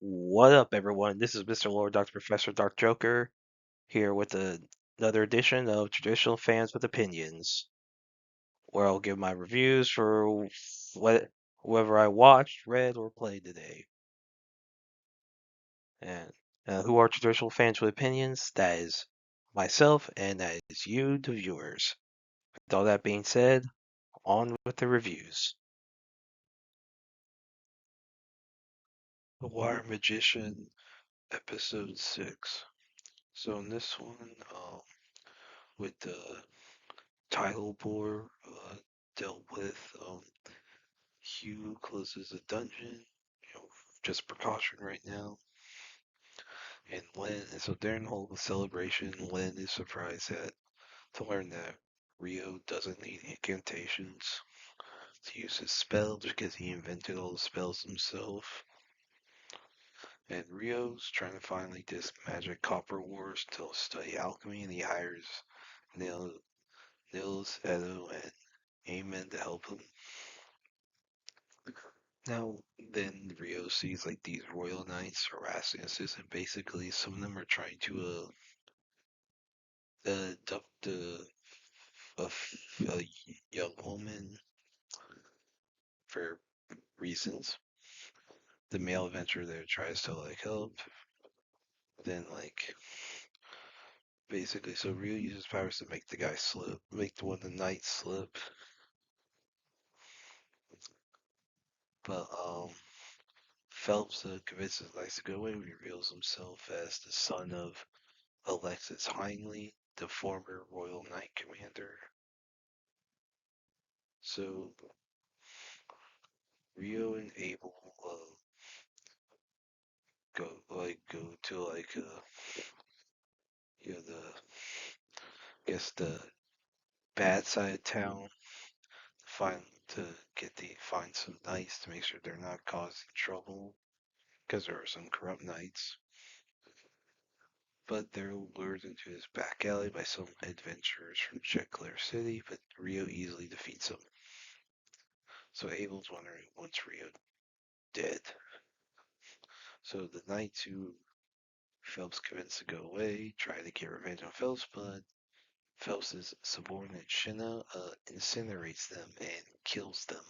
What up, everyone? This is Mr. Lord, Dr. Professor, Dark Joker, here with another edition of Traditional Fans with Opinions, where I'll give my reviews for whoever I watched, read, or played today. And who are Traditional Fans with Opinions? That is myself, and that is you, the viewers. With all that being said, on with the reviews. The Wire Magician, Episode 6. So in this one, with the title board dealt with Hugh closes a dungeon, just precaution right now. And Len, and so during the whole celebration, Len is surprised to learn that Rio doesn't need incantations to use his spells because he invented all the spells himself. And Rio's trying to find like this magic copper wars to study alchemy, and he hires Nils, Edo, and Amen to help him. Now, then Rio sees like these royal knights harassing his assistant. Basically, some of them are trying to abduct a young woman for reasons. The male adventurer there tries to like help. Then like basically, so Rio uses powers to make the guy slip, make the one of the knights slip. But Phelps convinces Knights to go away. Reveals himself as the son of Alexis Heinley, the former Royal Knight Commander. So Rio and Abel go to the I guess the bad side of town find to find some knights to make sure they're not causing trouble because there are some corrupt knights. But they're lured into his back alley by some adventurers from Checkler City, but Rio easily defeats them. So Abel's wondering, what's Rio dead? So the knights who Phelps convinced to go away try to get revenge on Phelps, but Phelps' subordinate Shinna incinerates them and kills them.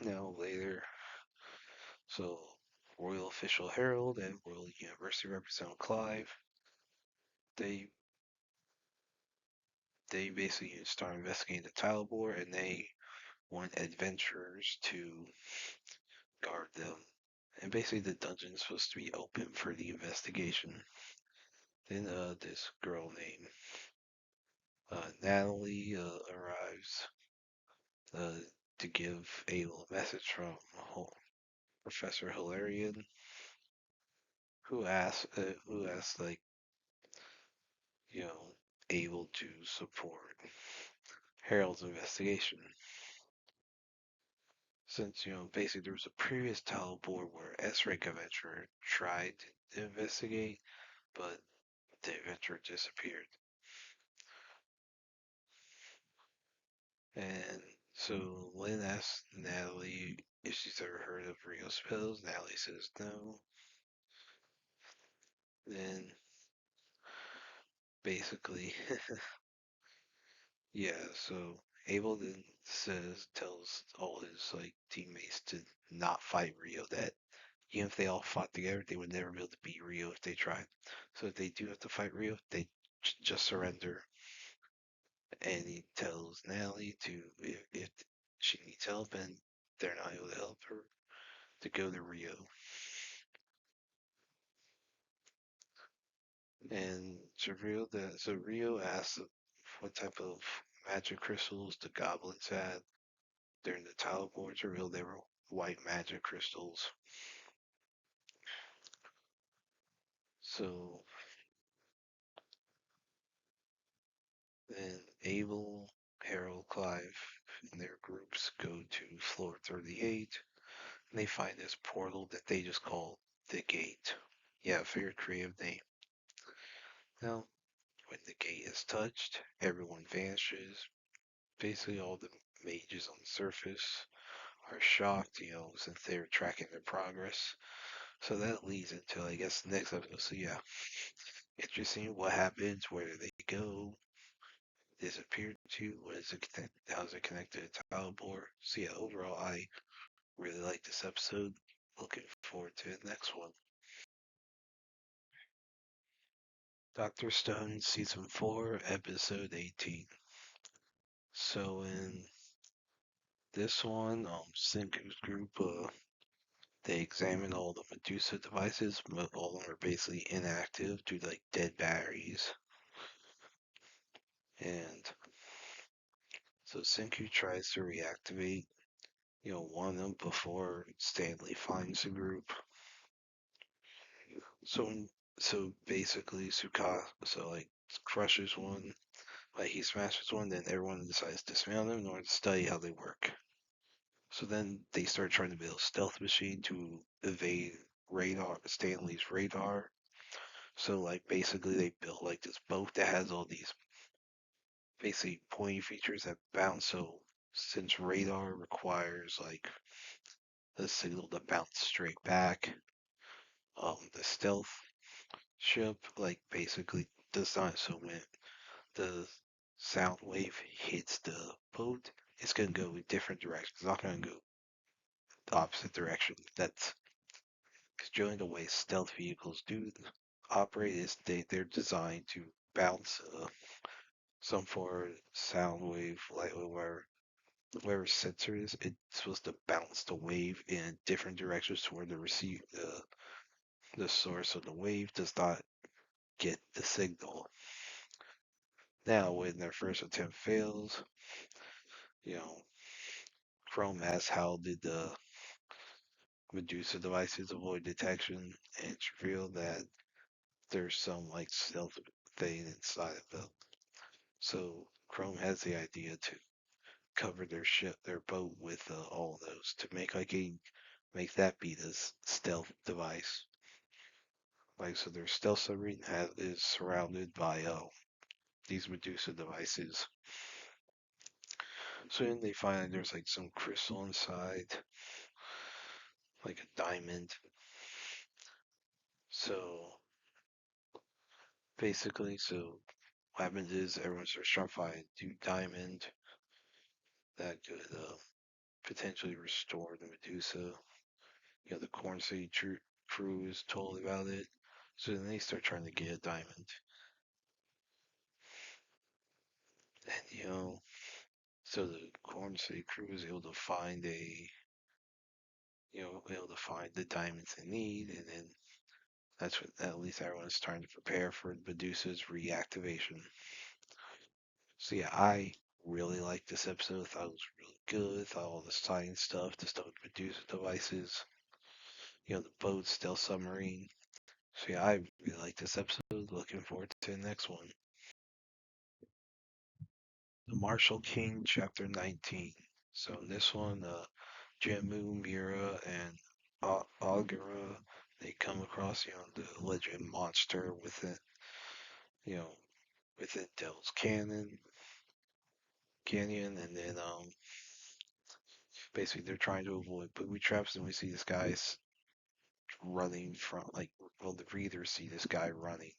Now later, so Royal Official Herald and Royal University Representative Clive, they basically start investigating the tile board, and they want adventurers to guard them. And basically the dungeon is supposed to be open for the investigation. Then this girl named Natalie arrives uh, to give Abel a message from Professor Hilarion, who asks like, you know, Abel to support Harold's investigation. Since, basically there was a previous tile board where S-Rank Adventurer tried to investigate, but the adventurer disappeared. And so Lynn asks Natalie if she's ever heard of Rio spells. Natalie says no. Then basically, yeah, so Abel then tells all his like teammates to not fight Rio, that even if they all fought together, they would never be able to beat Rio if they tried. So if they do have to fight Rio, they just surrender. And he tells Natalie to, if she needs help and they're not able to help her, to go to Rio. And so Rio asks what type of magic crystals the goblins had. During the tile boards revealed they were white magic crystals. So then Abel, Harold, Clive, and their groups go to floor 38, and they find this portal that they just call the Gate. Yeah, very creative name. Now, when the gate is touched, everyone vanishes. Basically, all the mages on the surface are shocked, since they're tracking their progress. So that leads into, I guess, the next episode. So yeah, interesting. What happens? Where do they go? Disappear to? What is it connect? How is it connected to Talbor? So yeah, overall, I really like this episode. Looking forward to the next one. Doctor Stone, Season 4, Episode 18. So in this one, Senku's group, they examine all the Medusa devices. All of them are basically inactive due to like dead batteries. And so Senku tries to reactivate, one of them before Stanley finds the group. So so basically so like crushes one, like he smashes one, then everyone decides to dismantle them in order to study how they work. So then they start trying to build a stealth machine to evade Stanley's radar. So like basically they built like this boat that has all these basically pointy features that bounce. So since radar requires like the signal to bounce straight back, the stealth ship like basically does not. So when the sound wave hits the boat, it's gonna go in different directions. It's not gonna go the opposite direction. That's because generally the way stealth vehicles do operate is they're designed to bounce some form of sound wave, like whatever sensor is, it's supposed to bounce the wave in different directions to where the source of the wave does not get the signal. Now, when their first attempt fails, you know, Chrome asks how did the Medusa devices avoid detection, and it's revealed that there's some like stealth thing inside of them. So Chrome has the idea to cover their boat with all of those to make that be this stealth device. Like so, their stealth submarine is surrounded by these Medusa devices. So then they find there's like some crystal inside, like a diamond. So basically, so what happens is everyone starts trying to find new diamond that could potentially restore the Medusa. The Corn City crew is totally about it. So then they start trying to get a diamond. And, so the Corn City crew is able to find able to find the diamonds they need. And then that's what, at least everyone's starting to prepare for Medusa's reactivation. So yeah, I really liked this episode. Thought it was really good. Thought all the science stuff, the stuff with Medusa devices, the boat, stealth submarine. So yeah, I really like this episode. Looking forward to the next one. The Marshal King, Chapter 19. So in this one, Jamu, Mira, and Agara, they come across, the legend monster you know, within Devil's Canyon, and then basically they're trying to avoid booby traps, and we see this guy's running from well, the readers see this guy running.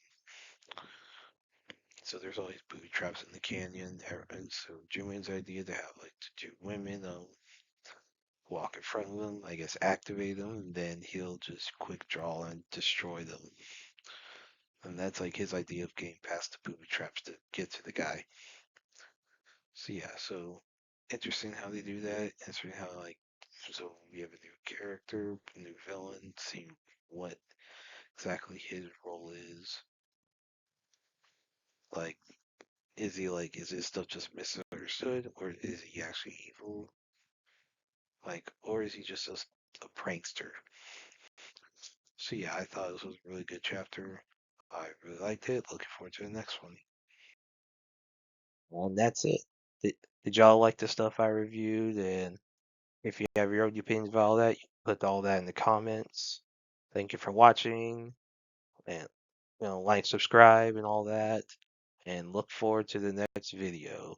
So there's all these booby traps in the canyon, and so Jumin's idea to have like two women walk in front of them, I guess activate them, and then he'll just quick draw and destroy them. And that's like his idea of getting past the booby traps to get to the guy. So yeah, so interesting how they do that. Interesting how so we have a new character, new villain, seeing what exactly his role is. Like, is his stuff just misunderstood, or is he actually evil? Like, or is he just a prankster? So yeah, I thought this was a really good chapter. I really liked it. Looking forward to the next one. Well, that's it. Did y'all like the stuff I reviewed? And if you have your own opinions about all that, you can put all that in the comments. Thank you for watching, and like, subscribe, and all that. And look forward to the next video.